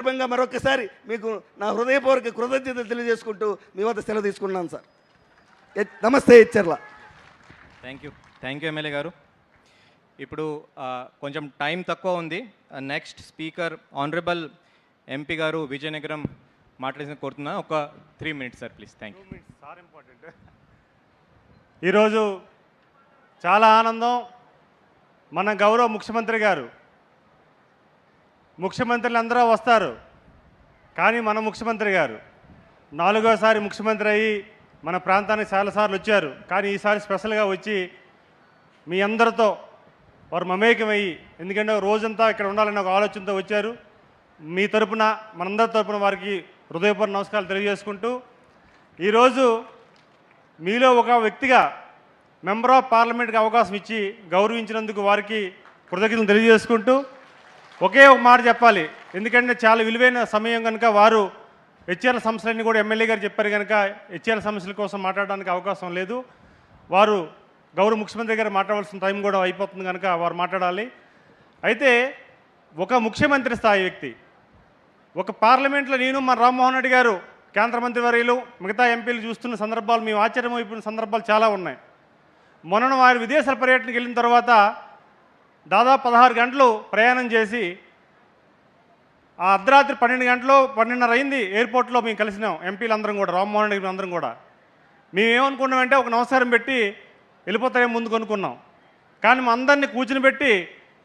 సందర్భంగా మరొకసారి మీకు నా హృదయపూర్వక కృతజ్ఞతలు తెలియజేసుకుంటూ మీ వద్ద సెలవు తీసుకున్నాను సార్. నమస్తే హెచ్చర్ల. థ్యాంక్ యూ ఎమ్మెల్యే గారు. ఇప్పుడు కొంచెం టైం తక్కువ ఉంది. నెక్స్ట్ స్పీకర్ ఆనరబుల్ ఎంపీ గారు విజయనగరం మాట్లాడిన కోరుతున్నా. ఒక 3 minutes sir please. Thank you. ఈరోజు చాలా ఆనందం. మన గౌరవ ముఖ్యమంత్రి గారు, ముఖ్యమంత్రులు అందరూ వస్తారు, కానీ మన ముఖ్యమంత్రి గారు 4వసారి ముఖ్యమంత్రి అయ్యి మన ప్రాంతానికి చాలాసార్లు వచ్చారు. కానీ ఈసారి స్పెషల్గా వచ్చి మీ అందరితో వారు మమేకమయ్యి, ఎందుకంటే రోజంతా ఇక్కడ ఉండాలనే ఒక ఆలోచనతో వచ్చారు. మీ తరపున మనందరి తరపున వారికి హృదయపూర్వక నమస్కారాలు తెలియజేసుకుంటూ, ఈరోజు మీలో ఒక వ్యక్తిగా మెంబర్ ఆఫ్ పార్లమెంట్కి అవకాశం ఇచ్చి గౌరవించినందుకు వారికి కృతజ్ఞతలు తెలియజేసుకుంటూ, ఒకే ఒక మాట చెప్పాలి. ఎందుకంటే చాలా విలువైన సమయం కనుక వారు హెచ్ఎల్ సమస్యలన్నీ కూడా ఎమ్మెల్యే గారు చెప్పారు కనుక హెచ్ఎల్ సమస్యల కోసం మాట్లాడడానికి అవకాశం లేదు. వారు గౌరవ ముఖ్యమంత్రి గారు మాట్లాడాల్సిన టైం కూడా అయిపోతుంది కనుక వారు మాట్లాడాలి. అయితే ఒక ముఖ్యమంత్రి స్థాయి వ్యక్తి, ఒక పార్లమెంట్లో నేను మన రామ్మోహన్ రెడ్డి గారు కేంద్ర మంత్రి వర్యులు మిగతా ఎంపీలు చూస్తున్న సందర్భాలు, మేము ఆశ్చర్యమైపోయిన సందర్భాలు చాలా ఉన్నాయి. మొన్న వారు విదేశాల పర్యటనకి వెళ్ళిన తర్వాత దాదాపు 16 గంటలు ప్రయాణం చేసి ఆ అర్ధరాత్రి 12 గంటలు 12:30 అయింది ఎయిర్పోర్ట్లో మేము కలిసినాం ఎంపీలు అందరం కూడా, రామ్మోహన్ రెడ్డి అందరం కూడా. మేము ఏమనుకున్నామంటే ఒక నమస్కారం పెట్టి వెళ్ళిపోతారేమో ముందుకు అనుకున్నాం. కానీ మా అందరినీ కూర్చుని పెట్టి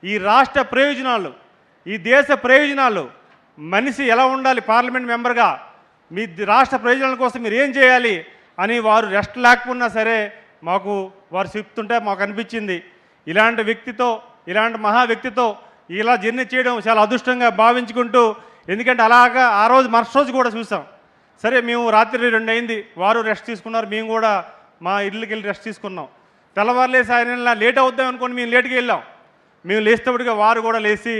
ఈ రాష్ట్ర ప్రయోజనాలు, ఈ దేశ ప్రయోజనాలు, మనిషి ఎలా ఉండాలి పార్లమెంట్ మెంబర్గా, మీ రాష్ట్ర ప్రయోజనాల కోసం మీరు ఏం చేయాలి అని వారు రెస్ట్ లేకపోయినా సరే మాకు వారు చెప్తుంటే మాకు అనిపించింది, ఇలాంటి వ్యక్తితో, ఇలాంటి మహా వ్యక్తితో ఇలా జర్నీ చేయడం చాలా అదృష్టంగా భావించుకుంటూ, ఎందుకంటే అలాగా ఆ రోజు మరుసటి రోజు కూడా చూసాం. సరే మేము రాత్రి 2 అయింది, వారు రెస్ట్ తీసుకున్నారు, మేము కూడా మా ఇళ్ళకి వెళ్ళి రెస్ట్ తీసుకున్నాం. తెల్లవారులేసి ఆయన లేట్ అవుద్దాం అనుకోండి మేము లేట్కి వెళ్ళాం. మేము లేచేటప్పటిగా వారు కూడా లేచి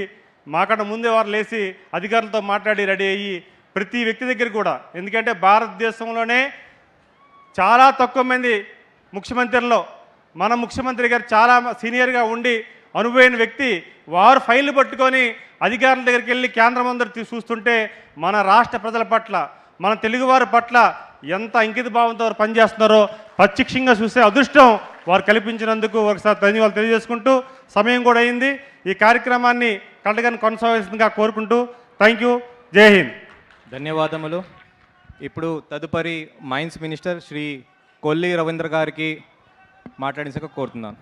మాకన్నా ముందే వారు లేచి అధికారులతో మాట్లాడి రెడీ అయ్యి ప్రతి వ్యక్తి దగ్గర కూడా, ఎందుకంటే భారతదేశంలోనే చాలా తక్కువ మంది ముఖ్యమంత్రుల్లో మన ముఖ్యమంత్రి గారు చాలా సీనియర్గా ఉండి అనుభవైన వ్యక్తి, వారు ఫైళ్ళు పట్టుకొని అధికారుల దగ్గరికి వెళ్ళి కేంద్రం అందరూ చూస్తుంటే మన రాష్ట్ర ప్రజల పట్ల, మన తెలుగువారి పట్ల ఎంత అంకిత భావంతో వారు పనిచేస్తున్నారో ప్రత్యక్షంగా చూసే అదృష్టం వారు కల్పించినందుకు ఒకసారి ధన్యవాదాలు తెలియజేసుకుంటూ, సమయం కూడా అయింది, ఈ కార్యక్రమాన్ని కళ్ళగానే కొనసాగాల్సిందిగా కోరుకుంటూ థ్యాంక్ యూ. జై హింద్. ధన్యవాదములు. ఇప్పుడు తదుపరి మైన్స్ మినిస్టర్ శ్రీ కొల్లి రవీంద్ర గారికి మాట్లాడించక కోరుతున్నాను.